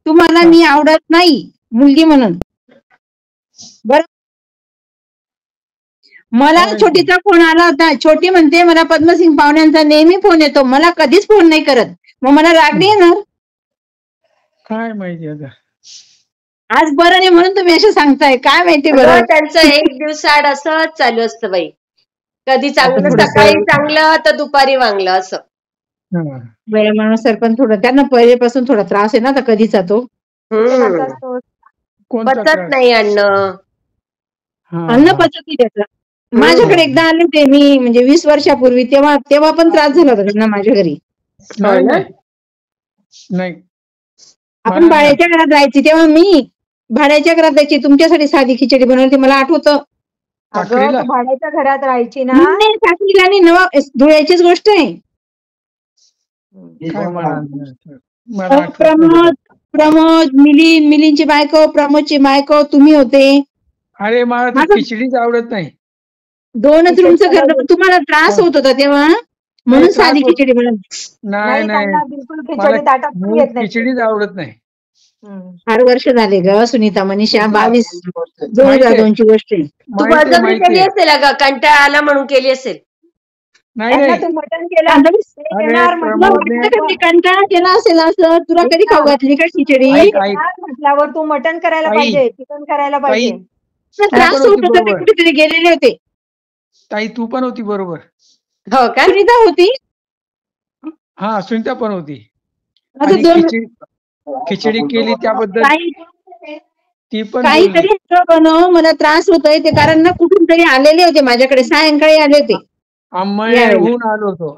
तुम्हाला मी आवडत नाही मुलगी म्हणून. बरं, मला छोटीचा फोन आला होता. छोटी म्हणते मला पद्मसिंग पाहुण्यांचा नेहमी फोन येतो, मला कधीच फोन नाही करत. मग मला राग नाही येणार? काय माहिती आता. आज बरं नाही म्हणून तुम्ही असं सांगताय, काय माहिती बरं. त्यांचं एक दिवसाआड असंच चालू असतं बाई. कधी चांगलं सकाळी चांगलं तर दुपारी वांगलं असं. वेळेनुसार पण थोडं त्यांना पहिलेपासून थोडा त्रास आहे ना आता कधीचा तो. पचत नाही अन्न पचत नाही त्याचं. माझ्याकडे एकदा आले होते मी, म्हणजे 20 वर्षापूर्वी, तेव्हा पण त्रास झाला होता त्यांना माझ्या घरी. नाही, आपण भाड्याच्या घरात जायची तेव्हा मी भाड्याच्या घरात जायची, तुमच्यासाठी साधी खिचडी बनवली, मला आठवतं. भाड्याच्या घरात राहायची ना. साखरीला नाही नवा, धुळ्याचीच गोष्ट आहे. प्रमोद मिलींची बायको, प्रमोदची बायको तुम्ही होते. अरे मला खिचडीच आवडत नाही. 2च रूमचं घर, तुम्हाला त्रास होत होता तेव्हा म्हणून साधी खिचडी बनवली. नाही खिचडीच आवडत नाही. 8 वर्ष झाले ग सुनीता मनीषा. 2002 ची गोष्ट आहे. तू बळजबरी केली असेल अगं, कंटाळा आला म्हणून केली असेल. नाही तू मटण केलं कंटाळा केला असेल असं, तुला कधी खाऊ घातली का खिचडी? म्हटल्यावर तू मटण करायला पाहिजे, चिकन करायला पाहिजे. त्रास होत होता, ते कुठेतरी गेलेले होते. ताई तू पण होती बरोबर. हो का? सुनीता होती. हा सुनीता पण होती. खिचडी केली त्याबद्दल ती पण काहीतरी बनव, मला त्रास होतोय ते, कारण ना कुठून तरी आलेले होते माझ्याकडे, सायंकाळी आले होते. आंबळनेरहून आलो होतो.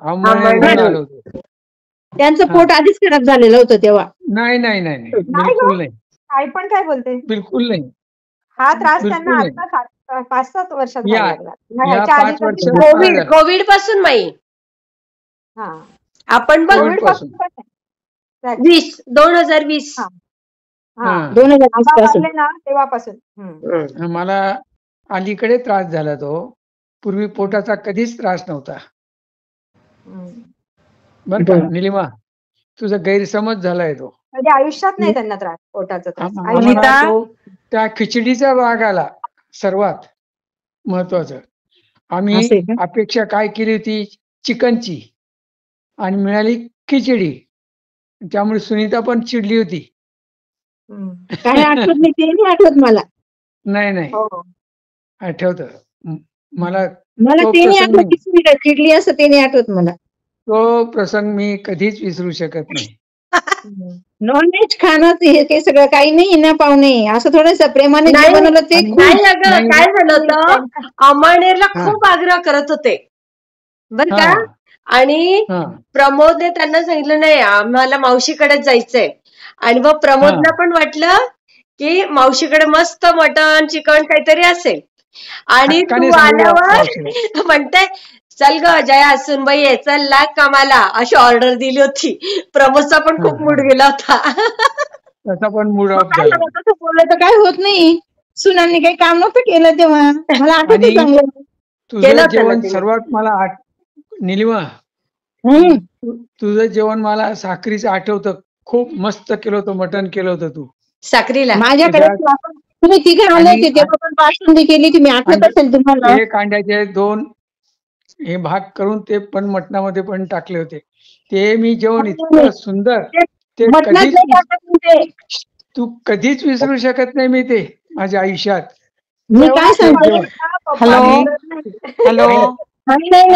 त्यांचं पोट आधीच खराब झालेलं होतं तेव्हा. नाही बिलकुल नाही. आई पण काय बोलते? बिलकुल नाही. हा त्रास त्यांना आता 5-7 वर्षात कोविड पासून माई. आपण बघ 2020 तेव्हापासून मला अलीकडे त्रास झाला. तो पूर्वी पोटाचा कधीच त्रास नव्हता. बर का निलिमा, तुझा गैरसमज झालाय तो. म्हणजे आयुष्यात नाही त्यांना त्रास, पोटाचा त्रास. त्या खिचडीचा भाग आला सर्वात महत्वाचं. आम्ही अपेक्षा काय केली होती चिकनची आणि मिळाली खिचडी, त्यामुळे सुनीता पण चिडली होती. काय आठवत नाही, ते नाही आठवत मला. नाही आठवत मला ते नाही आठवत की सुनीता चिडली असं, ते नाही आठवत मला. तो प्रसंग मी कधीच विसरू शकत नाही. नॉनव्हेज खाणं हे सगळं काही नाही ना पाहुणे, असं थोडस प्रेमाने बनवलं ते. नाही अगं, काय झालं होतं, अंमळनेरला खूप आग्रह करत होते बर का, आणि प्रमोदने त्यांना सांगितलं नाही आम्हाला मावशीकडे जायचंय. आणि मग प्रमोदला पण वाटलं की मावशीकडे मस्त मटण चिकन काहीतरी असेल, आणि तू आल्यावर म्हणते चल ग जया सुनबाई आहे, चल लाग कामाला, अशी ऑर्डर दिली होती. प्रमोदचा पण खूप मूड गेला होता. त्याचा पण मूड ऑफ झाला. बोललं तर काय होत नाही, सुनांनी काही काम नव्हतं केलं तेव्हा. मला आठवतं चांगलं. तुझं जेवण सर्वात मला निलिमा, तुझं जेवण मला साखरीचं आठवतं. खूप मस्त केलं होतं, मटण केलं होतं तू साखरीला. माझ्याकडे तुम्ही तिघे आले होते तेव्हा पण पार्सली केली तुम्ही, आठवत असेल तुम्हाला. 1 अंड्याचे 2 हे भाग करून ते पण मटणामध्ये पण टाकले होते. ते मी जेवण इतकं सुंदर, ते कधीच तू कधीच विसरू शकत नाही मी ते माझ्या आयुष्यात. मी काय सांगतो, हॅलो मी काय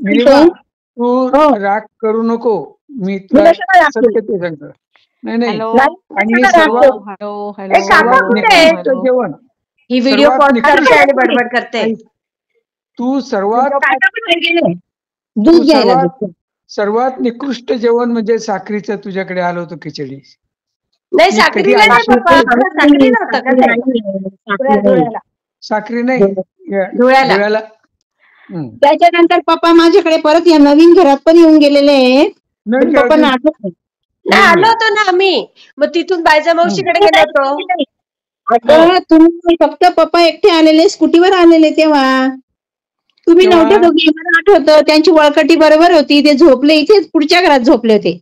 सांगतो, तू राग करू नको, मी तुला सत्य ते सांगतो. नाही आणि सर्वात जेवण ही व्हिडिओ कॉल करते आणि बडबड करते. तू सर्वात निकृष्ट जेवण म्हणजे साखरीचं तुझ्याकडे आलं होतं, खिचडी. नाही साखरी नाही धुळ्याला. त्याच्यानंतर पप्पा माझ्याकडे परत या नवीन घरात पण येऊन गेलेले आहेत. पप्पांना आठवत नाही आलो होतो ना आम्ही, मग तिथून बायजा मावशीकडे गेलो होतो. अगं तुम्ही फक्त पप्पा एकटे आलेले, स्कूटीवर आलेले तेव्हा तुम्ही नव्हते दोघी. मला आठवतं त्यांची वळकटी बरोबर होती, ते झोपले इथेच पुढच्या घरात झोपले होते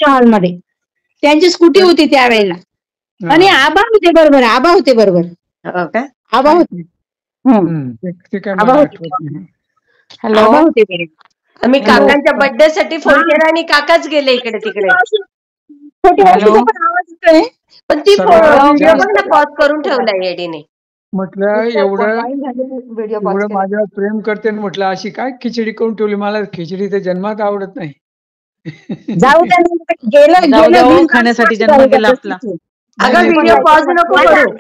हॉलमध्ये. त्यांची स्कूटी होती त्यावेळेला. आणि आबा होते बरोबर, आबा होते बरोबर, आबा होते. आबा होते. आम्ही काकांच्या बर्थडे साठी फोन केला आणि काकाच गेले इकडे तिकडे. पण ती पॉज करून ठेवलाय येडीने. म्हटलं एवढं माझ्यावर प्रेम करते, म्हटलं अशी काय खिचडी करून ठेवली. मला खिचडी तर जन्मात आवडत नाही. जाऊ गेलं खाण्यासाठी जन्म गेला आपला. अगं व्हिडिओ पॉज नको करू.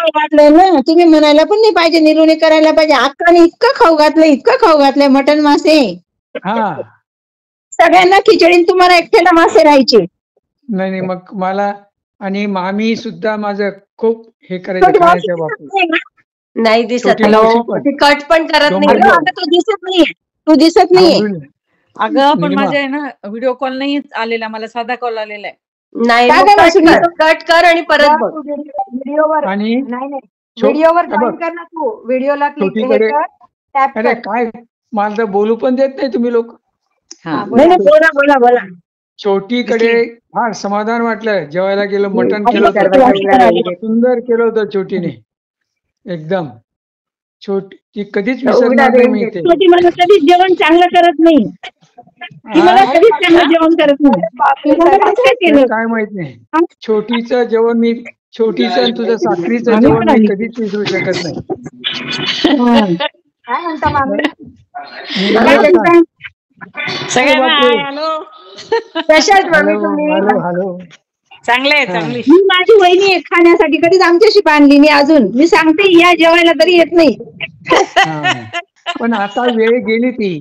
घातलंय ना तुम्ही, म्हणायला पण नाही पाहिजे, निरुने करायला पाहिजे. अक्काने इतकं खाऊ घातलंय मटण मासे. सगळ्यांना खिचडी, तुम्हाला एकट्याला मासे राहायचे. नाही मग मला आणि मामी सुद्धा माझं खूप हे करायचं खाण्याच्या बाबतीत. नाही दिसत, कट पण करत नाही. तू दिसत नाहीये. अगं पण माझ्या आहे ना व्हिडिओ कॉल नाही आलेला, मला साधा कॉल आलेला आहे. नाही कट कर आणि परत बघ व्हिडिओवर. आणि व्हिडिओवर जॉईन कर ना तू, व्हिडिओला क्लिक कर. अरे काय मला तर बोलू पण देत नाही तुम्ही लोक. बोला. छोटीकडे फार समाधान वाटलं. जेवायला गेलं, मटण केलं होतं, सुंदर केलं होतं छोटीने एकदम. छोटी ती कधीच विसरणार नाही मी ते. छोटी मला कधीच जेवण चांगलं करत नाही. मला कधीच चांगलं जेवण करत नाही. काय माहित नाही. छोटीचं जेवण मी, छोटीचं आणि तुझं साखरीचं जेवण मी कधीच विसरू शकत नाही. काय म्हणता मामी? हॅलो. चांगली. मी माझी वहिनी आहे खाण्यासाठी, कधीच आमच्याशी बांधली मी. अजून मी सांगते या जेवायला तरी येत नाही. पण आता वेळ गेली ती,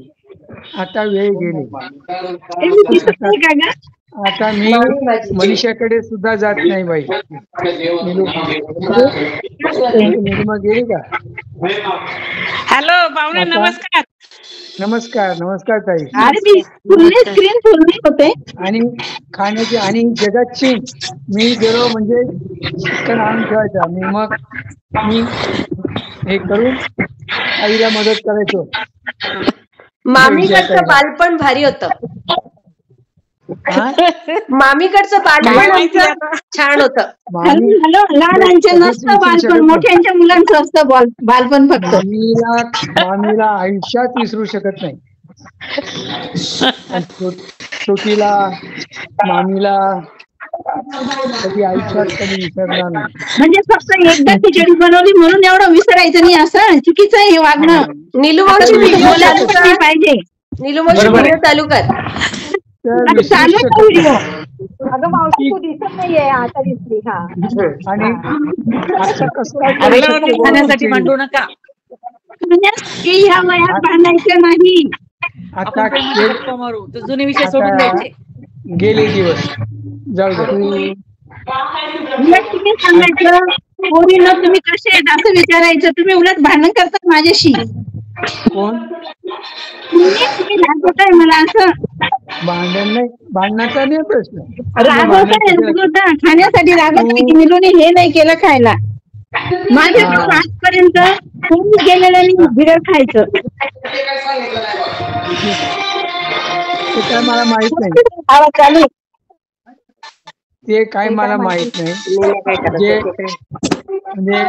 आता वेळ गेली. आता मी मनीषाकडे सुद्धा जात नाही बाई. निरुमा गेली का? हॅलो पाहुणे, नमस्कार. नमस्कार ताई. स्क्रीन फुल होते. आणि खाण्याची आणि जगाची मी गेलो म्हणजे चिकन आणून ठेवायचा. मी हे करून आईला मदत करायचो. मामीकडचं बालपण भारी होतं. मामीकडचं बालपण छान होतं. लहानांचं नसतं बालपण, मोठ्यांच्या मुलांचं असतं बालपण. फक्त मामीला आयुष्यात विसरू शकत नाही. छोटीला, मामीला कधी आयुष्यात कधी विसरणार नाही. म्हणजे फक्त एकदा खिचडी बनवली म्हणून एवढं विसरायचं नाही, असं चुकीचं आहे हे वागणं. नीलूमावशी व्हिडिओ पाहिजे. नीलूमावशी व्हिडिओ चालू कर. व्हिडिओ. अगं मावशी तू दिसत नाहीये, आता दिसली. आणि आता कसं खाण्यासाठी मांडू नका. ह्या वयात बांधायचं नाही. आता मारू तर जुने विषय सोडून द्यायचे. गेले दिवस जाऊ दे. तुम्ही सांगायचं पोरीनं तुम्ही कसे आहेत असं विचारायचं. तुम्ही उलट भांडण करतात माझ्याशी. कोण? तुम्ही रागवताय मला असं. भांडण नाही, भांडणाचा नाही प्रश्न. रागवताय खाण्यासाठी रागवताय की निलूने हे नाही केलं खायला. माझ्याकडून आजपर्यंत कोणी गेलेलं नाही बिगर खायचं. ते काय मला माहित नाही. चालू ते काय मला माहित नाही. जे म्हणजे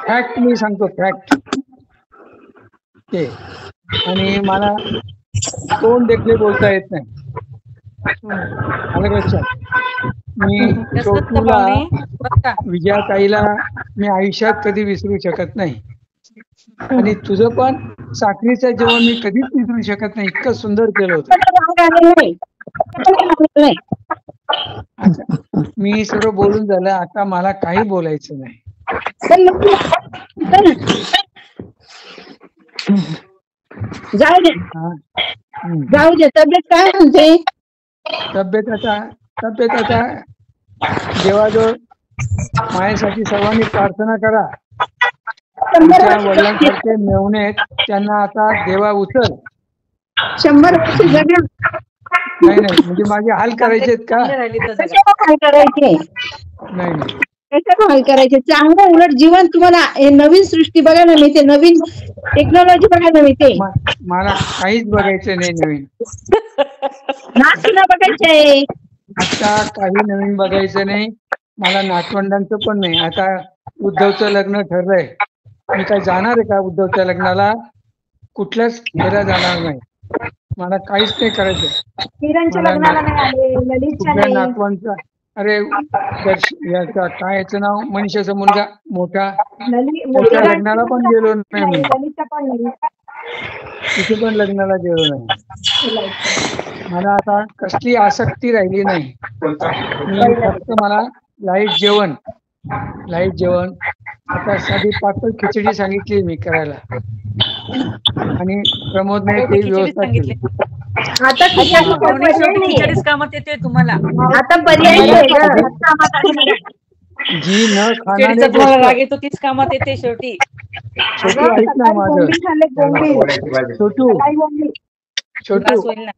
फॅक्ट मी सांगतो, फॅक्ट ते. आणि मला तोंड देखले बोलता येत नाही. आलं लक्षात? मी छोटूला, विजयाताईला मी आयुष्यात कधी विसरू शकत नाही. आणि तुझं पण साखरीचं जेवण मी कधीच विसरू शकत नाही. इतकं सुंदर केलं होतं. मी सर्व बोलून झालं, आता मला काही बोलायचं नाही. जाऊ दे. तब्येत काय म्हणते? तब्येत आता देवाजवळ माझ्यासाठी सर्वांनी प्रार्थना करा. आमच्या वडिलांसारखे मेवणे आहेत, त्यांना आता देवा उचल. 100 वर्ष जगेल. नाही म्हणजे माझे हाल करायचे का? हाल करायचे नाही. कशाला हाल करायचे? चांगलं उलट जीवन तुम्हाला हे नवीन सृष्टी बघायला मिळते, नवीन टेक्नॉलॉजी बघायला मिळते. मला काहीच बघायचं नाही नवीन. नाच तुला बघायचंय. आता काही नवीन बघायचं नाही, मला नातवंडांचं पण नाही. आता उद्धवचं लग्न ठरलंय, मी काय जाणार आहे का उद्धवच्या लग्नाला? कुठल्याच ह्याला जाणार नाही, मला काहीच नाही करायचं. किरणच्या मला लग्नाला नाही आले, ललितच्या कुठल्या नाही. नातवांचा, अरे याचा काय याचं नाव, मनीषाचा मुलगा मोठा, त्याच्या लग्नाला पण गेलो नाही मी, ललितच्या पण नाही. तिथे पण लग्नाला गेलो नाही. मला आता कसली आसक्ती राहिली नाही. मी फक्त मला लाईट जेवण आता साधी पातळ खिचडी सांगितली मी करायला, आणि प्रमोदने ती व्यवस्था केली. आता खिचडीच कामात येते तुम्हाला. आता पर्याय नाही ना. जी न खिचडीचा खाणारे तुम्हाला राग येतो तीच कामात येते शेवटी. छोटू ऐक ना माझं, छोटू त्रास होईल ना.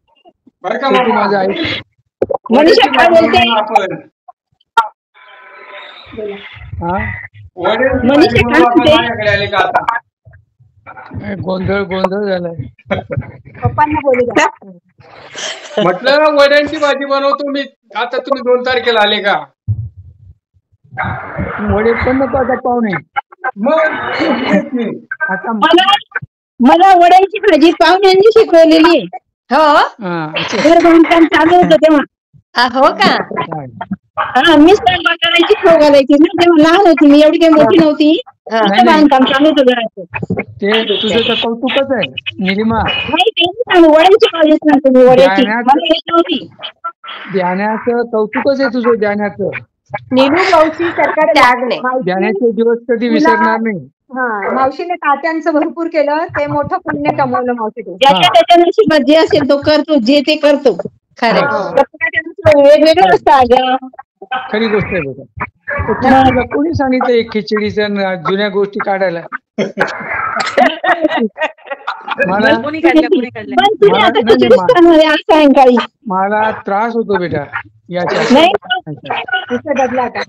छोटू माझं ऐक. मनीषा काय बोलते? हा मनीषा काय बोलते? गोंधळ झालाय. पप्पांना बोलू द्या. म्हटलं वड्यांची भाजी बनवतो मी, आता तुम्ही 2 तारखेला आले का? वडे पण नको आता पाहुणे. मग आता मला वड्याची भाजी पाहुण्यांनी शिकवलेली आहे. हो घर बांधकाम चालू होतं तेव्हा. हो का? हा, मी स्वयंपाक करायची, खाऊ घालायची ना, तेव्हा लहान होती मी, एवढी काही मोठी नव्हती. बांधकाम चालू होतं घराचं. ते तुझं तर कौतुकच आहे निलिमा. नाही, ते नाही सांगू, वड्यांची भाजी सांगतो मी, वड्याची. मला येत नव्हती. ध्यानाचं कौतुकच आहे तुझं, ध्यानाचं. नीलू मावशी सरकार त्याग नाही. ध्यानाचे दिवस कधी विसरणार नाही. हा, मावशीने तात्यांचं भरपूर केलं, ते मोठं पुण्य कमवलं मावशी तू. ज्याच्या त्याच्या नशिबात जे असेल तो करतो, जे ते करतो. खरं वेगवेगळं असतं अगं. खरी गोष्ट आहे बेटा. तुला कोणी सांगितलं एक खिचडीचं जुन्या गोष्टी काढायला? मला कोणी काढल्या? पण तुम्ही आता खिचडीच करणार आहे आज सायंकाळी. मला त्रास होतो बेटा याच्या. नाही बदला आता.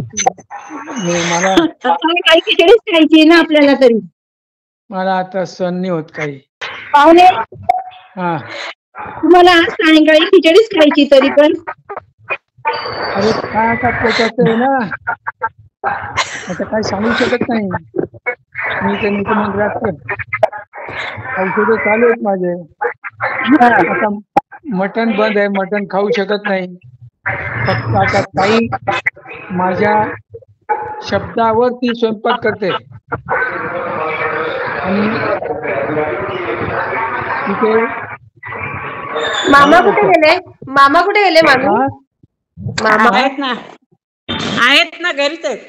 मला सायंकाळी खिचडीच खायची ना आपल्याला तरी. मला आता सण नाही होत काही. पाहुणे, हा, तुम्हाला आज सायंकाळी खिचडीच खायची तरी पण. अरे काय आता त्याच्यात आहे ना, आता काय सांगू शकत नाही मी. तर मंदिरात औषधं चालू आहेत माझे. आता मटण बंद आहे, मटण खाऊ शकत नाही. फक्त आता ताई माझ्या शब्दावर ती स्वयंपाक करते, आणि तिथे मामा कुठे गेले? मामा कुठे गेले? मामी मामा आहेत ना, घरीच आहेत.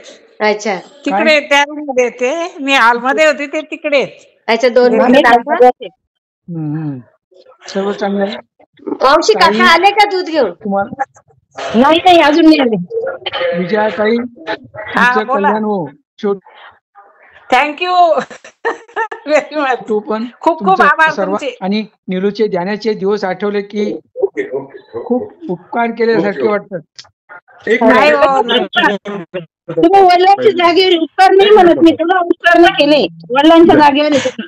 अच्छा, तिकडे त्या रूम मध्ये येते, मी हॉलमध्ये होते, ते तिकडे. अच्छा, 2 मिनिटं. सर्व चांगलं आहे. मावशी काका आले का दूध घेऊन? तुम्हाला नाही अजून नाही आले. विजया ताई तुमचं कल्याण हो. Thank you very much. तू पण खूप खूप आभार सर्व. तुमचे. आणि निलूचे ध्यानाचे दिवस आठवले की खूप उपकार केल्यासारखे वाटतात. नाही हो, तुम्ही वडिलांच्या जागेवर उपकार नाही म्हणत, मी तुला उपकार नाही केले, वडिलांच्या जागेवर येतो.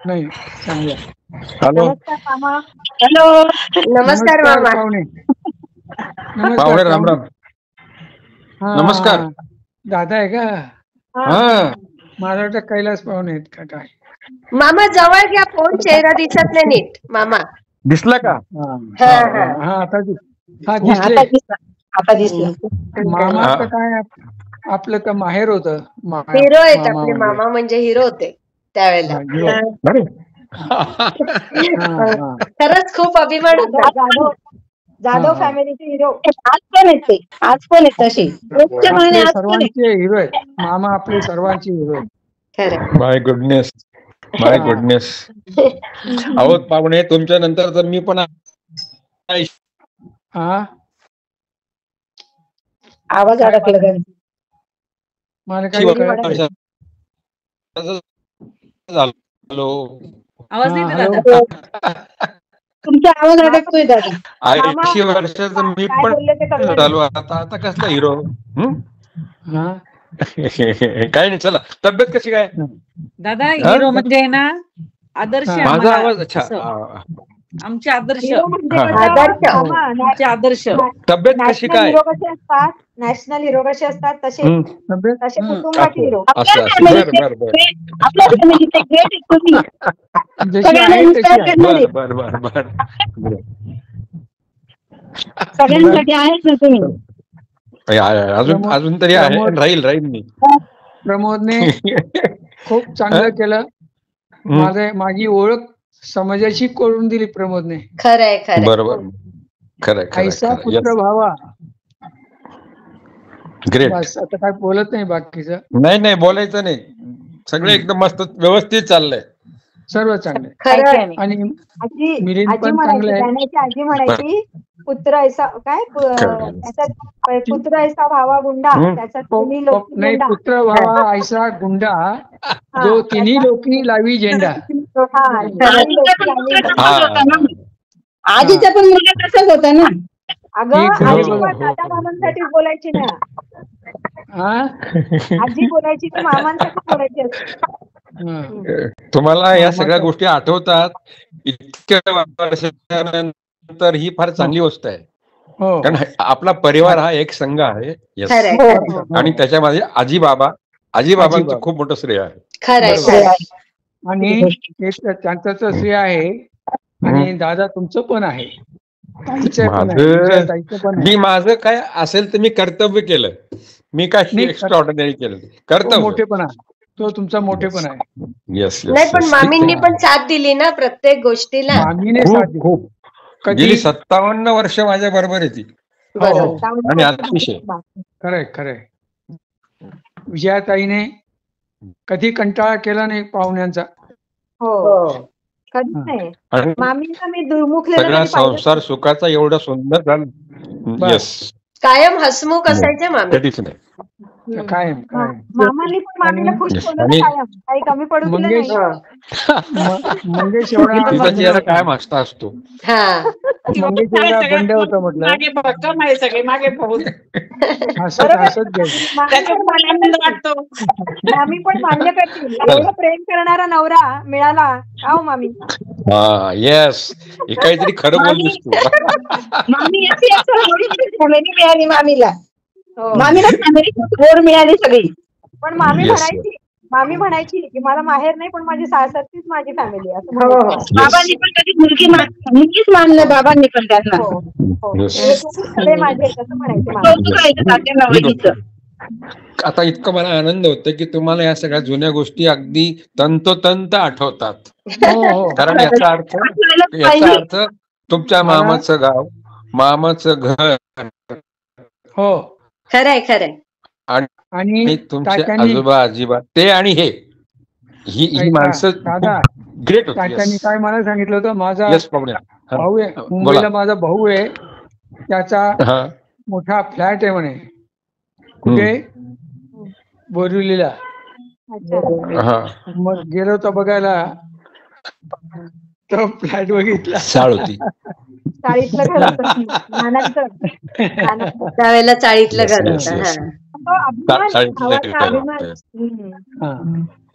नाही चांगलं. हॅलो हॅलो, नमस्कार मामा. पाहुणे. पाहुणे राम राम. हा, नमस्कार. दादा आहे का? हा, मला वाटतं कैलास पाहुणे आहेत का काय? मामा जवळ घ्या फोन, चेहरा दिसत नाही नीट. मामा दिसला का? हा आता दिसले. आता दिसलं. मामाचं काय आपलं तर माहेर होतं. हिरो आहेत आपले मामा, म्हणजे हिरो होते त्यावेळेला. खरंच खूप अभिमान होता. जाधव फॅमिलीचे हिरो आज पण आहेत ते, आज पण आहेत तसे. सर्वांचे हिरो आहेत मामा, आपले सर्वांचे हिरो आहेत. खरं. माय गुडनेस, माय गुडनेस. अहो पाहुणे, तुमच्या नंतर तर मी पण. हा, आवाज अडकला का? मला काही झालो. आवाज नाही येत दादा. तुमचा आवाज अडकतोय दादा. 80 वर्षाचं मी पण झालो आता कसला हिरो. काय नाही, चला. तब्येत कशी काय दादा? हिरो म्हणजे ना आदर्श आहे माझा आम्हाला. आवाज? अच्छा, आमचे आदर्श हिरो म्हणजे हा. कसं, आदर्श. मामा, आमचे आदर्श तब्येत कशी नॅशनल काय? हिरो कसे असतात, नॅशनल हिरो कसे असतात तसे हम्म. तब्येत तसे हम्म. कुटुंबाचे हिरो. असं असं बर बर बर आपल्या फॅमिलीचे ग्रेट आहेत तुम्ही. जशी सगळ्यांना आहे तशी इन्स्पायर आहे. करणारे बर बर बर बर सगळ्यांसाठी आहेच ना तुम्ही. अजून प्रमोद- अजून तरी आहे प्रमोद- राहील मी. प्रमोदने खूप चांगलं केलं. माझी ओळख समाजाशी करून दिली प्रमोदने. खरंय खरंय. बरोबर खरंय ऐसा खरंय पुत्र भावा. ग्रेट. बस आता काय बोलत नाही बाकीचं. नाही नाही बोलायचं नाही. सगळं एकदम मस्त व्यवस्थित चाललंय. सर्व चांगले. खरंय. आणि आजी मिलिंद आजी पण म्हणायची, चांगलं आहे. गाण्याची आजी म्हणायची, पुत्र ऐसा काय त्याच्यात पुत्र ऐसा भावा गुंडा, त्याच्यात तुम्ही लोक नाही पुत्र भावा ऐसा गुंडा जो तिन्ही लोकी लावी झेंडा. आजीचा पण मुलगा तसाच होता ना. अगं ठीक आहे. आजी पण दादा मामांसाठीच बोलायची ना. हा आजी बोलायची की मामांसाठी बोलायची असते. हा. तुम्हाला या सगळ्या गोष्टी आठवतात इतक्या वर्षानंतर, ही फार चांगली गोष्ट आहे. हो कारण आपला परिवार हा एक संघ आहे. Yes. खरंय आणि त्याच्यामध्ये आजीबाबांचं खूप मोठं श्रेय आहे. खरंय बरोबर. खरंय. आणि त्यांचं तर श्रेय आहे आणि दादा तुमचं पण आहे. ताईचं पण आहे. तुमच्या ताईचं पण आहे. मी माझं काय असेल तर मी कर्तव्य केलं. मी काय नाही, एक्स्ट्रा ऑर्डिनरी केलं तो कर्तव्य. मोठेपणा तो तुमचा मोठेपणा आहे. येस नाही पण मामींनी पण साथ दिली ना प्रत्येक गोष्टीला. मामीने साथ खूप दिली. खूप कधी गेली 57 वर्ष माझ्या बरोबर आहे ती. हो, हो. आणि अतिशय खरंय खरंय. विजयाताईने कधी कंटाळा केला नाही पाहुण्यांचा. हो कधीच नाही. आणि मामींना मी दुर्मुखलेलं सगळा कधी पाहिलं संसार सुखाचा एवढा सुंदर झाला. बस. येस कायम हसमुख असायचे मामी. कधीच नाही. कायम कायम. मामांनी पण मामीला खुश Yes. ठेवलं आणि- ना कायम. काही कमी पडू दिलं मंगेश नाही. मंगेश एवढा तिचा चेहरा कायम हसता असतो. हा मंगेश एवढा बंड होता म्हटलं. मागे भक्कम आहे सगळे मागे पाहून हसत हसत घ्यायचं. त्याच्यात मला आनंद वाटतो. मामी पण मान्य करतील, एवढं प्रेम करणारा नवरा मिळाला का हो मामी. हा येस हे काहीतरी खरं बोललीस तू. मामी अशी फॅमिली मिळाली मामीला. हो. मामीला फॅमिली गोड मिळाली सगळी. पण मामी Yes, मामी म्हणायची की मला माहेर नाही पण माझी सासरचीच माझी फॅमिली असं हो म्हणायची. बाबांनी पण कधी मुलगीच मानलं बाबांनी पण त्यांना. हो, हो. Yes. हे तुम्ही सगळे माझे असं म्हणायचे मामी. कौतुक आहे तात्या नवरीचं. आता इतकं मला आनंद होतो की तुम्हाला या सगळ्या जुन्या गोष्टी अगदी तंतोतंत आठवतात. हो हो. कारण याचा अर्थ तुमच्या मामाचं गाव, मामाचं घर हो खरंय खरंय. आणि आणि तुमचे तात्यांनी आजोबा आजीबा ते आणि ही माणसं दादा ग्रेट तात्यांनी होती. काय मला सांगितलं होतं, माझा येस पाहुण्या. हा. भाऊ आहे बोला. मुंबईला, माझा भाऊ आहे, त्याचा हा. मोठा फ्लॅट आहे म्हणे. कुठे? बोरिवलीला. अच्छा. हा. मग गेलो होतो बघायला, तो फ्लॅट बघितला. शाळ होती. चाळीतलं घर होतं नानांचं. त्यावेळेला चाळीतलं घर Yes, होतं. yes. हा. तो अभिमान, चाळीतलं भावाचा घर अभिमान. होतं. हा.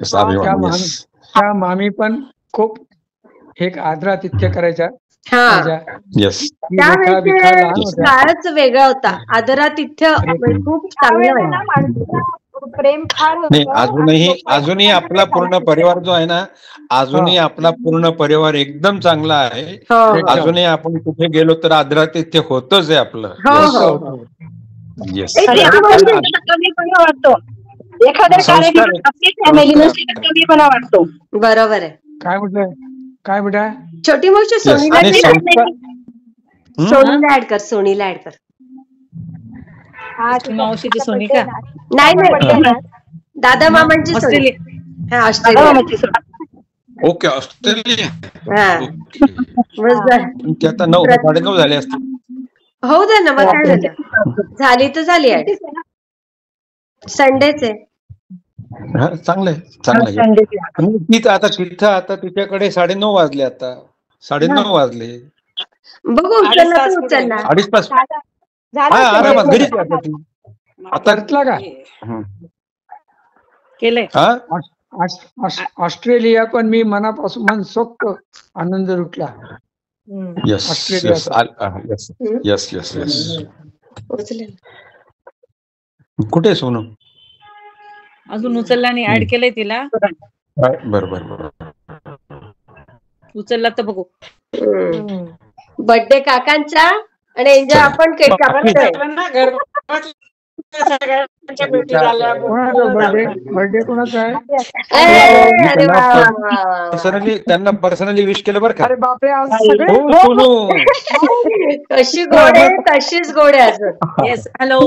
Yes, त्या अभिमान, मामी yes. त्या मामी पण खूप एक आदरा तितके करायच्या हा माझ्या. Yes. ती रेखा बिखा लहान त्यावेळेस होत्या. काळच वेगळा होता. आदरातिथ्य खूप चांगलं त्यावेळेला होतं. ना माणसाला प्रेम फार नाही होतं. आणि अजूनही आपला पूर्ण परिवार जो आहे ना, अजूनही आपला पूर्ण परिवार एकदम चांगला आहे. हो अजूनही आपण कुठे गेलो तर आदरातिथ्य होतच आहे आपलं. हो होतं, हो होतं. येस. तरी आपण कमीपणा वाटतो. एखाद्या संस्कार कार्यक्रमात आहे. आपली फॅमिली नसली तर कमीपणा वाटतो. बरोबर आहे. काय म्हटलं? काय बेटा? छोटी मावशी Yes. सोनीला आणि नाही संस्कार करत. सोनीला ऍड कर. सोनीला ऍड कर. हा, तिचा मावशीची सोनी birthday का? ना. नाही birthday नाही ना. दादा मामांची सोनी. ऑस्ट्रेलिया. हा ऑस्ट्रेलिया. Okay Australia. हा ओके. बस झालं. पण ते आता 9-9:30 झाले असते. होऊ दे ना मग काय झालं. झाली तर झाली ऍड. संडेच आहे. हा, चांगलंय चांगलंय. आणि आता तिच्याकडे 9:30 वाजले. आता 9:30 वाजले. बघू उचलला तर उचलला. 2:30 तास. झालं हा असेल. आरामात घरीच आहे आता ती. आता परतला का? हं. केलंय. हा ऑस्ट्रेलिया पण मी मनापासून मनसोक्त आनंद लुटला. Yes yes yes yes yes. कुठे सोनू? अजून उचलला नाही, ऍड केलंय तिला. बरोबर. उचलला तर बघू. बर्थडे काकांचा आणि एन्जॉय आपण केक कापतोय. बर्थडे कोणाचा आहे? अरे वा, त्यांना पर्सनली विश केलं बरं का. अरे बापरे, आज हो सगळे सोनू. कशी गोड आहे, तशीच गोड आहे अजून. Yes, hello.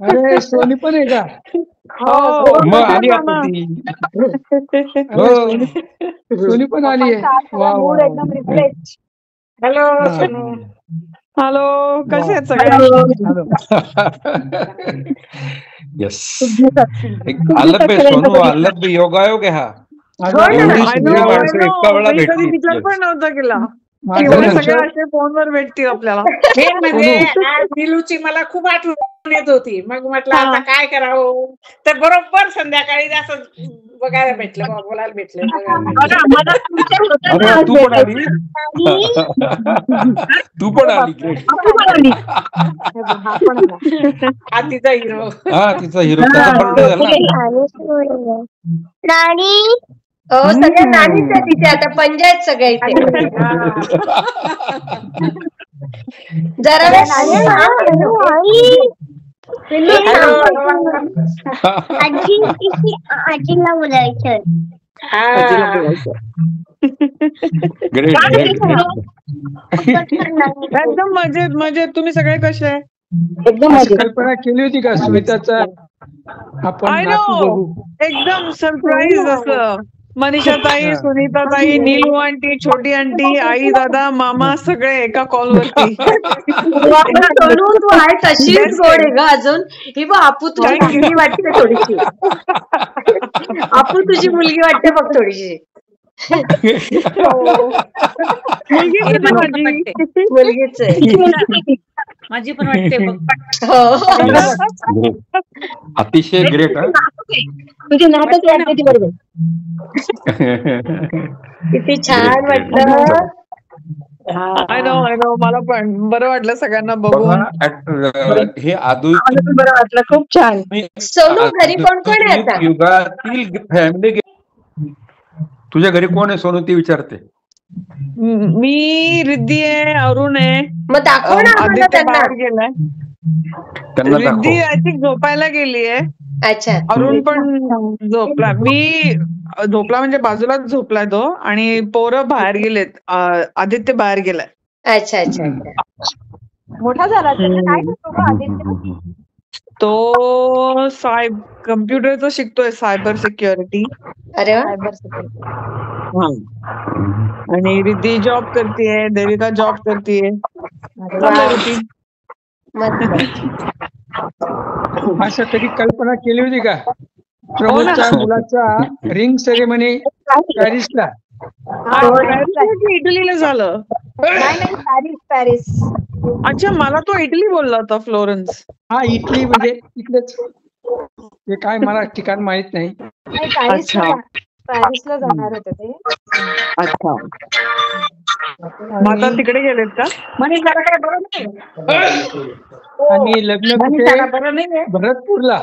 अरे सोनी पण आहे का? मग आली आता ती. सोनी पण आली आहे. वा वा. एकदम रिफ्रेश. हॅलो हॅलो, कसे आहेत सगळे? येस. आलब बे सोनू, आलब बे योगायोग आहे हा. कधी विचार पण नव्हता केला एवढे सगळे असे फोनवर भेटतील आपल्याला. नीलूची मला खूप आठवण येत होती. मग म्हटलं आता काय करावं, तर बरोबर संध्याकाळी असं बघायला भेटलं, बोलायला भेटलं. तू पण आली. तू पण आली. हा तिचा हिरो. हा तिचा हिरो. त्याचा बर्थडे झाला. सगळ्या नानीच आहे तिथे आता, पंचायत सगळ्या इथे. जरा आजीला बोलायचं. एकदम मजेत. तुम्ही सगळे कसे आहे? एकदम कल्पना केली होती का स्मिताचा आपण नातू बघू? एकदम सरप्राईज असं. मनीषा ताई, सुनीता ताई, नीलू आंटी, छोटी आंटी, आई, दादा, मामा सगळे एका कॉलवरती. सोनू तू आहे तशीच गोड आहे ग अजून. ही बघ आपू तुझी मुलगी वाटते थोडीशी. आपू तुझी मुलगी वाटते बघ थोडीशी. मुलगीच आहे माझी पण वाटते बघ. अतिशय ग्रेट. तुझी नाटक वाटते ती बरोबर. किती छान वाटलं. आय नो मला पण बरं वाटलं सगळ्यांना बघून. हे आदू बरं वाटलं, खूप छान. सोनू घरी कोण कोण आहे आता? युगातील फॅमिली. तुझ्या घरी कोण आहे सोनू ती विचारते. मी, रिद्धी आहे, अरुण आहे. मग दाखव ना आम्हाला त्यांना. गेलाय. त्यांना रिद्धी आय थिंक झोपायला गेली आहे. अच्छा. अरुण पण झोपला. मी झोपला म्हणजे बाजूलाच झोपलाय तो. आणि पोरं बाहेर गेलेत. आदित्य बाहेर गेलाय. अच्छा अच्छा. मोठा झाला काय करतो का आदित्य? तो कम्प्युटरचं शिकतोय, सायबर सिक्युरिटी. अरे आणि रिद्धी जॉब करतीये, देविका जॉब करतीये. असं कधी कल्पना केली होती का प्रमोदच्या मुलाचा रिंग सेरेमनी पॅरिसला? इटलीला झालं. नाही पॅरिस. अच्छा, मला तो इटली बोलला होता, फ्लोरन्स. हा इटली म्हणजे इकडेच. ते काय मला ठिकाण माहित नाही. पॅरिसला जाणार होते ते. अच्छा, आता तिकडे गेलेत का? आणि लग्न कुठे? भरतपूरला.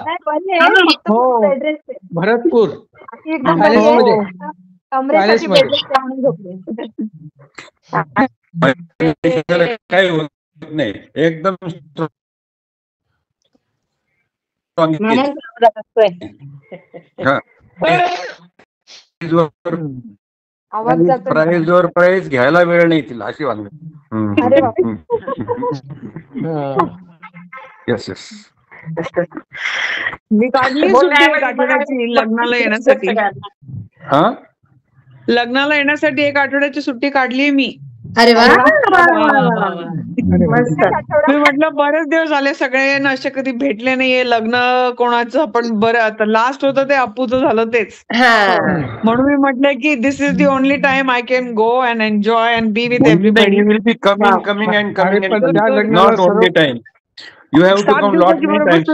भरतपूर काय होत नाही, एकदम प्राइस घ्यायला वेळ नाही तिला, अशी वागणी. Yes yes. मी काढली सुट्टी लग्नाला येण्यासाठी. लग्नाला येण्यासाठी 1 आठवड्याची सुट्टी काढली मी. अरे वा. मी म्हटलं बरेच दिवस झाले सगळे असे कधी भेटले नाहीये. लग्न कोणाचं पण बरं, आता लास्ट होतं ते अप्पूचं झालं तेच. म्हणून मी म्हटलं की this is the only time I can go and enjoy and be with everybody. Will be coming and not only time. You have to come lot many times.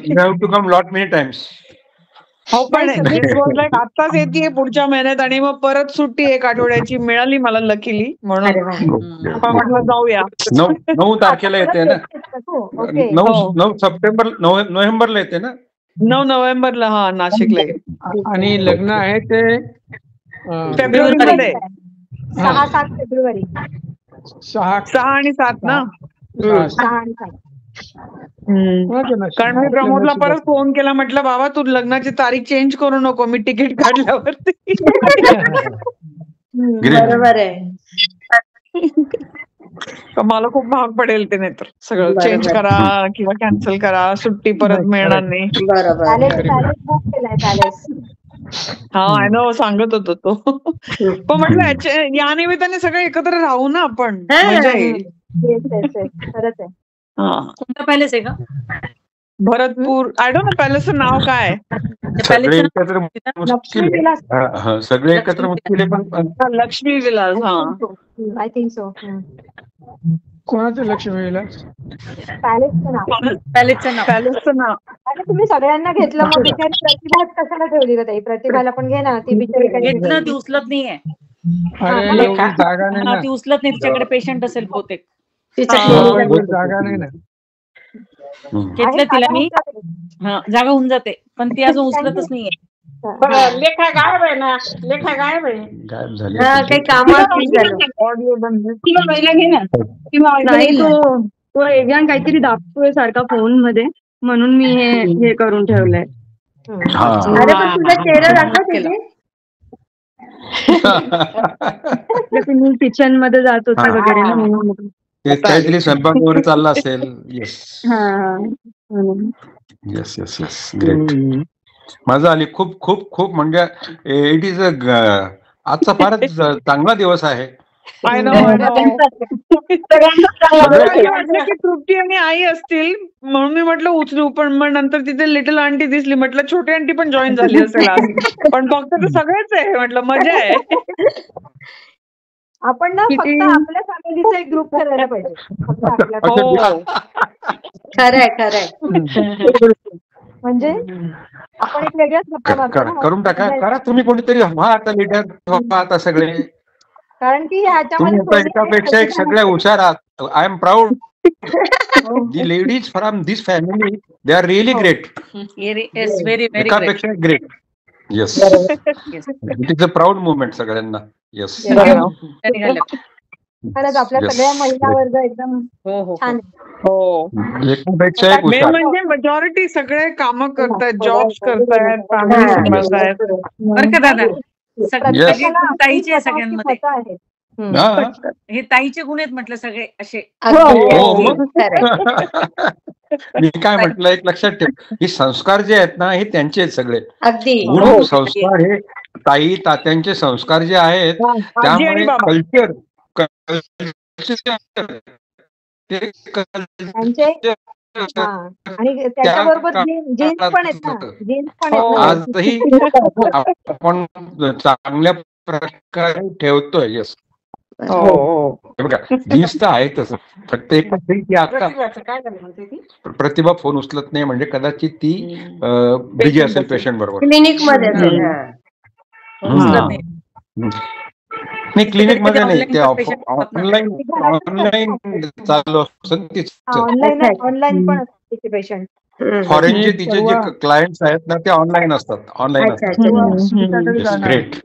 You have to come lot many times. हो पण आत्ताच येते पुढच्या महिन्यात आणि मग परत सुट्टी 1 आठवड्याची मिळाली मला लकीली, म्हणून म्हटलं जाऊया. 9 तारखेला येते ना, 9 सप्टेंबर, नोव्हेंबरला येते ना, 9 नोव्हेंबरला. हा, नाशिकला. आणि लग्न आहे ते फेब्रुवारीमध्ये 6-7 फेब्रुवारी. 6 आणि 7 ना. 6 आणि 7. कारण मी प्रमोदला परत फोन केला, म्हटलं बाबा तू लग्नाची तारीख चेंज करू नको, मी तिकीट काढल्यावरती. बरोबर आहे. मला खूप महाग पडेल ते, नाहीतर सगळं चेंज करा किंवा कॅन्सल करा, सुट्टी परत मिळणार नाही. हा, आय नो, सांगत होतो तो. पण म्हटलं या निमित्ताने सगळे एकत्र राहू ना आपण, मजा येईल. खरंच आहे. कोणता पॅलेस आहे का? भरतपूर, आय डोंट नो पॅलेसचं नाव काय. सगळे एकत्र मुश्किल, पण लक्ष्मी विलास. हा, आय थिंक सो. कोणाचं लक्ष्मी विलास? पॅलेसचं नाव. अरे तुम्ही सगळ्यांना घेतलं, मग बिचारी प्रतिभाच कशाला ठेवली का ताई? प्रतिभाला पण घे ना, ती बिचारी घेतलं, ती उचलत नाहीये. जागा नाही ना, ती उचलत नाही, तिच्याकडे पेशंट असेल बहुतेक. जागा नाही ना. घेतलं तिला मी, जागा होऊन जाते, पण ती अजून उचलतच नाहीये. लेखा गायब आहे ना, लेखा गायब आहे, गायब झाले. काही कामात ऑडिओ बंद घे ना, किंवा तो एव्यान काहीतरी दाखतोय सारखा फोन मध्ये, म्हणून मी हे करून ठेवलंय. अरे पण तुझा चेहरा दाखव. तुम्ही किचन मध्ये जात होता वगैरे ना, म्हणून काहीतरी स्वयंपाक वगैरे चालला असेल. Yes yes yes yes, great. मजा आली खूप खूप खूप. म्हणजे इट इज आजचा फारच चांगला दिवस आहे. तृप्ती आणि आई असतील म्हणून मी म्हटलं उचलू, पण मग नंतर तिथे लिटल आंटी दिसली, म्हटलं छोटी आंटी पण जॉईन झाली असेल आज, पण फक्त तर सगळेच आहे. म्हटलं मजा आहे. आपण ना फक्त आपल्या फॅमिलीचा एक ग्रुप करायला पाहिजे. खरंय खरंय. म्हणजे आपण एक वेगळ्याच करून टाका. करा तुम्ही कोणीतरी, व्हा आता लीडर, आता सगळे. कारण की तुम्ही एकापेक्षा एक सगळ्या हुशार आहात. I am proud. The ladies from this family, they are really great. एकापेक्षा great. Yes, it is a proud movement सगळ्यांना. येस, खरंच आपल्या सगळ्या महिला वर्ग एकदम छान. हो, एकापेक्षा एक हुशार. म्हणजे मेजॉरिटी सगळे कामं करतायत, जॉब्स करतायत, फॅमिली सांभाळतायत. बरं का दादा, ताईचे आहे सगळ्यांमध्ये. हे ताईचे गुण आहेत म्हटलं सगळे असे. मी काय म्हटलं, एक लक्षात ठेव, हे संस्कार जे आहेत ना, हे त्यांचे आहेत सगळे. अगदी गुण संस्कार हे ताई तात्यांचे संस्कार जे आहेत, त्यामुळे कल्चर आणि त्याच्याबरोबर जीन्स पण आहेत ना, जीन्स पण आजही आपण चांगल्या प्रकारे ठेवतोय. येस, बघा जीन्स तर आहे तसं. फक्त एक की आता प्रतिभा फोन उचलत नाही, म्हणजे कदाचित ती बिझी असेल पेशंट बरोबर, क्लिनिक मध्ये. नाही, क्लिनिक मध्ये नाही, ते ऑनलाईन चालू असेल. ऑनलाईन पण असते पेशंट. फॉरेनचे तिचे जे क्लायंट्स आहेत ना, ते ऑनलाईन असतात. ऑनलाईन असतात. ग्रेट.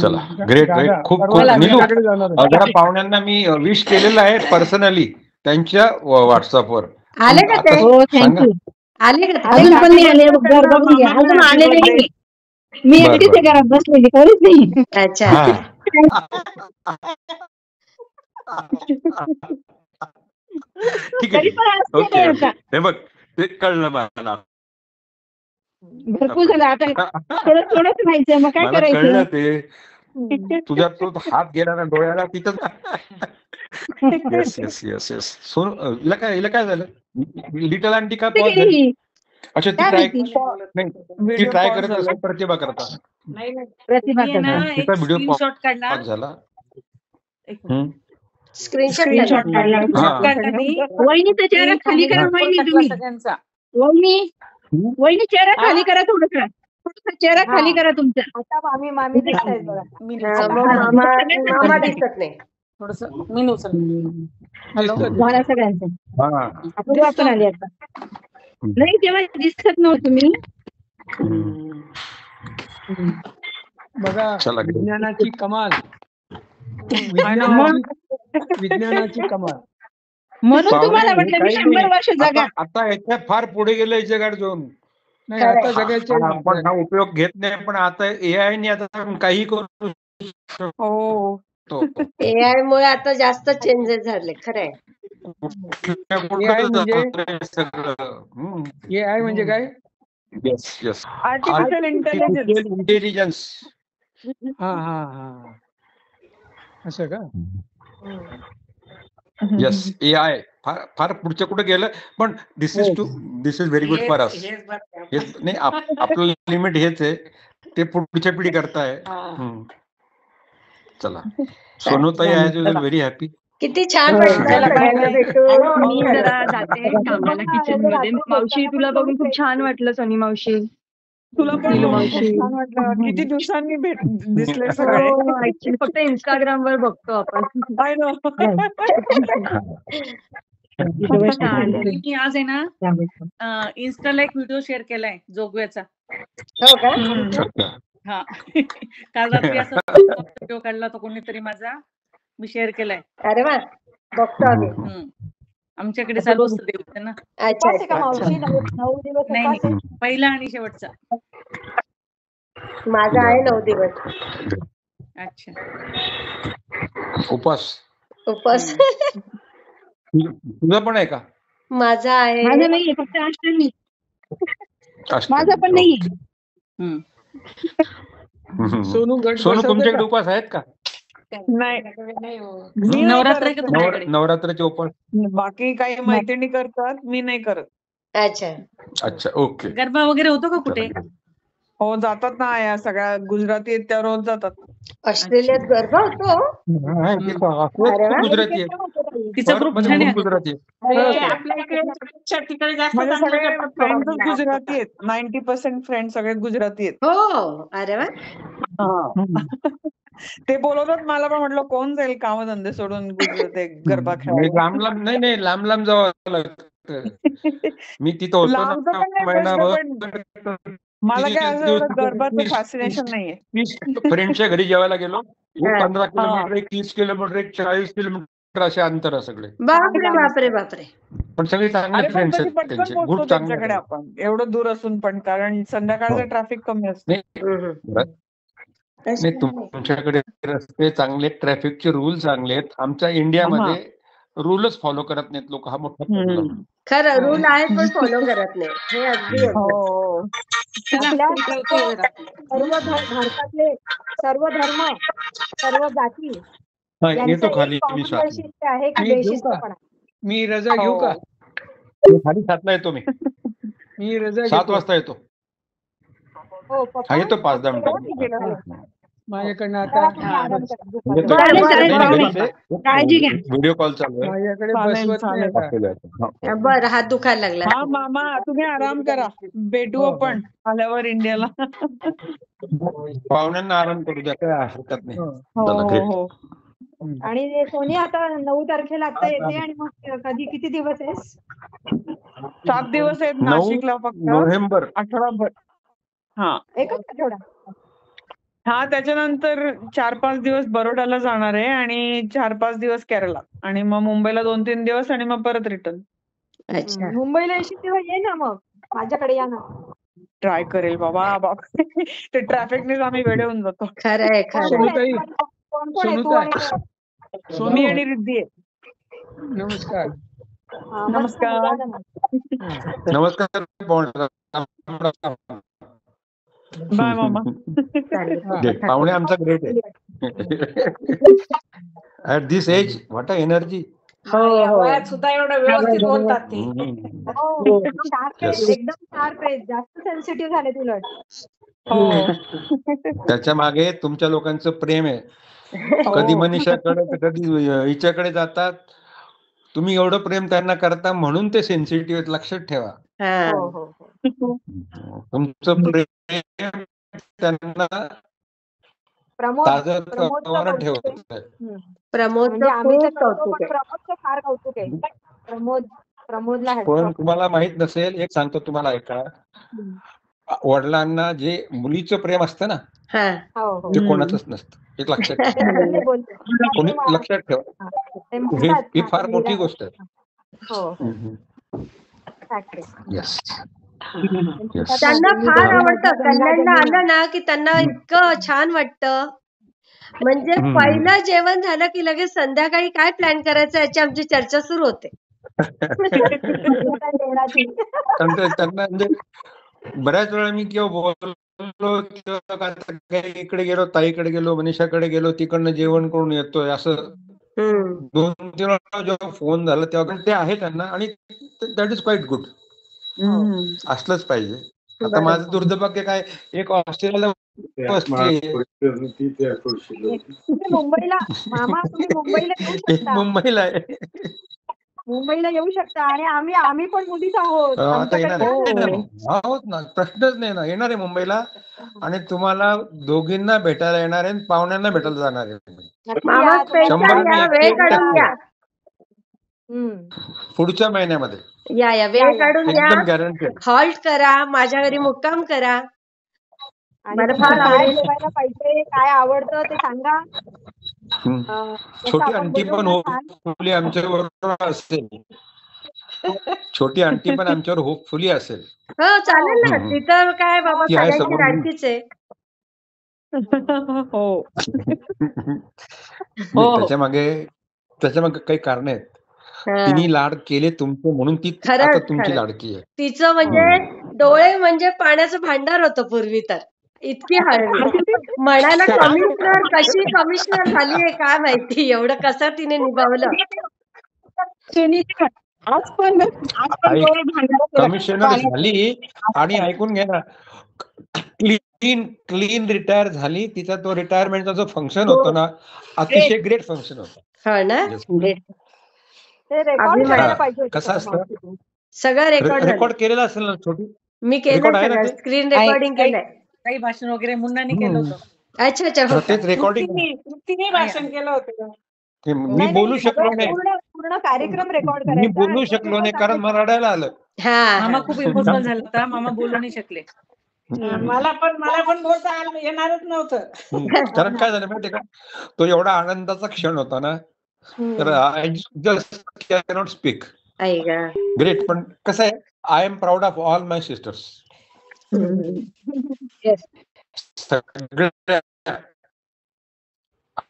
चला, ग्रेट ग्रेट. खूप खूप. नीलू, जरा पाहुण्यांना मी विश केलेलं आहे पर्सनली त्यांच्या व्हॉट्सअपवर. आले का ते? आले का? अजून पण नाही आले, अजून आले नाही. मी एकटीच घरात बसलेली, खरंच नाही. अच्छा, ठीक आहे. ओके, हे बघ ते कळलं मला. भरपूर झालं, आता थोडं थोडंच व्हायचं, मग काय करायचं. कळलं ते, तुझ्या तो हात गेला ना डोळ्याला तिथं. Yes yes yes yes. हिला काय झालं? लिटल आंटी का पॉज झाली? अच्छा, ती ट्राय करत असेल. प्रतिभा करता, प्रतिभा तिचा व्हिडिओ पॉज झाला. स्क्रीनशॉट काढला. वहिनी चेहरा खाली करा, वहिनी तुम्ही. वहिनी वहिनी चेहरा खाली करा थोडंसं चेहरा खाली करा तुमचा. आता मामी दिसतायत बघा. मामा दिसत नाही. थोडस मी मला सगळ्यांचं अपूर्वा पण आली आता. नाही तेव्हा दिसत नव्हतं तुम्ही. बघा विज्ञानाची कमाल विज्ञानाची कमाल. म्हणून तुम्हाला म्हटलं मी 100 वर्ष जगा. आता याच्यात फार पुढे गेलंय जगात जाऊन. नाही आता जगायचे आपण हा उपयोग घेत नाही, पण आता AI ने आता काही करू शकतो. AI मुळे आता जास्त चेंजेस झाले खरंय. AI म्हणजे काय? Yes artificial intelligence. हा असं का? येस AI फार पुढच्या कुठे गेलं, पण this is very good for us. नाही आपलं लिमिट हेच आहे, ते पुढच्या पिढी करताय. चला सोनूताई आय एम व्हेरी हॅपी. किती छान वाटलं. मी जरा जाते कामाला किचन मध्ये. मावशी तुला बघून खूप छान वाटलं. सोनी मावशी तुला पण मावशी छान वाटलं. किती दिवसांनी दिसले सगळे. ऍक्च्युली फक्त इंस्टाग्राम वर बघतो आपण. मी आज आहे ना इन्स्टाला एक व्हिडिओ शेअर केलाय जोगव्याचा. हो का? हा काल रात्री असा व्हिडिओ काढला होता कोणीतरी माझा, मी शेअर केलाय. अरे वा, बघतो आम्ही. आमच्याकडे चालू असतं देव ना. नाही पहिला आणि शेवटचा. माझा आहे 9 दिवस. अच्छा. उपास तुझा पण आहे का? माझा आहे. माझा नाहीये, फक्त अष्टमी. माझा पण नाहीये. सोनू तुमच्याकडे उपास आहेत का? नाही नवरात्राचे उपास बाकी काही मैत्रिणी करतात, मी नाही करत. अच्छा ओके. गरबा वगैरे होतो का कुठे? हो जातात ना, या सगळ्या गुजराती आहेत त्या रोज जातात. ऑस्ट्रेलियात गरबा होतो. गुजराती गुजराती म्हणजे सगळे फ्रेंड्स गुजराती आहेत. 90% फ्रेंड सगळे गुजराती आहेत. हो. अरे वा. ते बोलवतात मला, पण म्हटलं कोण जाईल कामधंदे सोडून गरबा खेळायला. लांब जावं लागतं. मी तिथं होतो. मला काय असं गरबाचं फॅसिनेशन नाहीये. फ्रेंडच्या घरी जेवायला गेलो. 15 किलोमीटर, 30 किलोमीटर, 40 किलोमीटर असे अंतर आहे सगळे. बापरे. पण सगळे चांगले फ्रेंड्स आहेत त्यांचे. खूप त्यांच्याकडे आपण एवढं दूर असून पण, कारण संध्याकाळचं ट्रॅफिक कमी असतं. नाही तुमच्याकडे रस्ते चांगले, ट्रॅफिकचे रूल चांगले आहेत. आमच्या इंडियामध्ये रूलच फॉलो करत नाहीत लोक. हा मोठा प्रॉब्लेम. खरं रूल आहेत पण फॉलो करत नाही. हे अगदी भारतातले सर्व धर्म, सर्व जाती येतो खाली. मी रजा घेऊ का? खाली 7ला येतो. मी रजा 7 वाजता येतो. येतो 5-10 मिनिटं माझ्याकडनं. आता काळजी घ्या. व्हिडिओ कॉल चालू आहे. माझ्याकडे बसवत नाही. बरं, हात दुखायला लागला. हा मामा तुम्ही आराम करा. भेटू आपण आल्यावर इंडियाला. पाहुण्यांना आराम करू द्या, काय हरकत नाही. आणि सोनी आता 9 तारखेला आता येते. आणि मग किती दिवस आहेस? 7 दिवस आहेत नाशिकला फक्त. नोव्हेंबर आठवडाभर. हा एकच आठवडा. हा त्याच्यानंतर 4-5 दिवस बरोडाला जाणार आहे आणि 4-5 दिवस केरला, आणि मग मुंबईला 2-3 दिवस, आणि मग परत रिटर्न. मुंबईला येशील तेव्हा ये ना, मग माझ्याकडे या ना. ट्राय करेल बाबा. ते ट्रॅफिकनेच आम्ही वेळ होऊन जातो. खरंय. मी आणि रिद्धी आहे. नमस्कार. बाय मामा. पाहुणे आमचा ग्रेट आहे. At this age what a energy. सुद्धा एवढं व्यवस्थित बोलतात ते. एकदम शार्प आहे. जास्त सेन्सिटिव्ह झाले उलट. त्याच्या मागे तुमच्या लोकांचं प्रेम आहे. कधी मनीषाकडे, कधी हिच्याकडे जातात. तुम्ही एवढं प्रेम त्यांना करता म्हणून ते सेन्सिटिव्ह आहेत. लक्षात ठेवा. तुमचं प्रेम त्यांना ताजं तवानं ठेवत. प्रमोद आम्ही तर खूप करतो, कौतुक पण आहे. प्रमोदचं फार कौतुक आहे. प्रमोदला पण तुम्हाला माहित नसेल, एक सांगतो तुम्हाला, ऐका. वडिलांना जे मुलीचं प्रेम असतं ना, ते कोणाचंच नसतं. एक लक्षात ठेवा. कोणी लक्षात ठेवा. ही फार मोठी गोष्ट आहे. येस. त्यांना फार आवडतं. कल्याणला आलं ना की त्यांना इतकं छान वाटतं. म्हणजे पहिलं जेवण झालं की लगेच संध्याकाळी काय प्लॅन करायचं याची आमची चर्चा सुरू होते. त्यांना म्हणजे बऱ्याच वेळा मी किंवा बोललो किंवा इकडे गेलो, ताईकडे गेलो, मनीषाकडे गेलो, तिकडनं जेवण करून येतोय, असं 2-3 वेळा जेव्हा फोन झाला तेव्हा ते आहे त्यांना, आणि दॅट इज क्वाईट गुड. असलंच पाहिजे. आता माझं दुर्दैवाक्य काय, एक ऑस्ट्रेलियाला मुंबईला मामा, तुम्ही मुंबईला येऊ शकता. मुंबईला आहे. मुंबईला येऊ शकता, आणि आम्ही पण मुलीच आहोत. आता येणार आहोत ना, प्रश्नच नाही ना. येणार आहे मुंबईला, आणि तुम्हाला दोघींना भेटायला येणार आहे, पाहुण्यांना भेटायला जाणार आहे. 100% पुढच्या महिन्यामध्ये या वेळ काढून एकदम या. गॅरंटेड. हॉल्ट करा, माझ्या घरी मुक्काम करा. मला फार आवडायला पाहिजे, काय आवडतं ते सांगा. छोटी आंटी पण होपफुली आमच्यावर असेल. छोटी आंटी पण आमच्यावर होपफुली असेल. हो चालेल ना. तिथं काय बाबा, सगळ्यांची लाडकीच आहे. त्याच्या मागे काही कारण आहेत. तिने लाड केले तुमचे, म्हणून ती आता तुमची लाडकी आहे. तिचं म्हणजे डोळे म्हणजे पाण्याचं भांडार होतं पूर्वी, तर इतकी हळवी. म्हणायला कमिशनर, कशी कमिशनर झालीये काय माहिती, एवढं कसं तिने निभावलं. कमिशनर झाली, आणि ऐकून घ्या ना, क्लीन रिटायर झाली. तिचा तो रिटायरमेंटचा जो फंक्शन होतो ना, अतिशय ग्रेट फंक्शन होता. कसं असतं, सगळं रेकॉर्ड केलेलं असेल ना छोटी. मी केलं, स्क्रीन रेकॉर्डिंग केलंय. काही भाषण वगैरे मुन्नानी केलं होतं. अच्छा. तेच रेकॉर्डिंग तृप्तीने भाषण केलं होतं. मी बोलू शकलो नाही. पूर्ण कार्यक्रम रेकॉर्ड मी बोलू शकलो नाही कारण मला रडायला आलं. मामा खूप इमोशनल झाला होता. मामा बोलू नाही शकले. मला पण बोलता येणारच नव्हतं. कारण काय झालं माहितीये का, तो एवढा आनंदाचा क्षण होता ना, तर I just cannot speak. Great. पण कसं आहे, I am proud of all my sister's.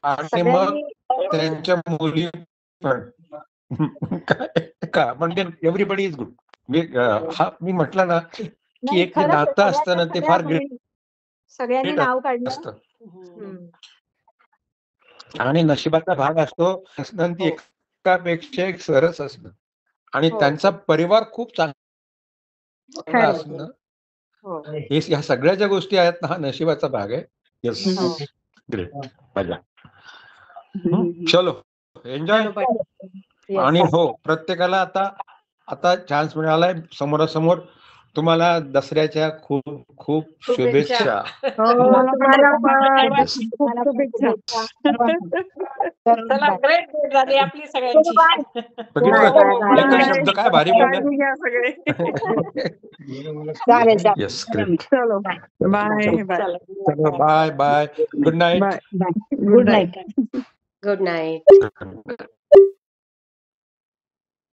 आणि मग त्यांच्या मुली पण का, म्हणजे एव्हरीबडी इज गुड. मी म्हटलं ना की एक नातं असतं ना, ते फार ग्रेट सगळ्यांनी नाव काढलं असतं, आणि नशिबाचा भाग असतो ती एकापेक्षा एक सरस असणं, आणि त्यांचा परिवार खूप चांगला असणं, ह्या सगळ्या ज्या गोष्टी आहेत ना, हा नशिबाचा भाग आहे. Yes, great. मजा. चलो, एन्जॉय. आणि हो, प्रत्येकाला आता चान्स मिळालाय समोरासमोर. तुम्हाला दसऱ्याच्या खूप खूप शुभेच्छा. झाली आपली सगळ्यांची. शब्द काय भारी बोलले. Yes, great. चलो bye. Bye. Good night. Good night.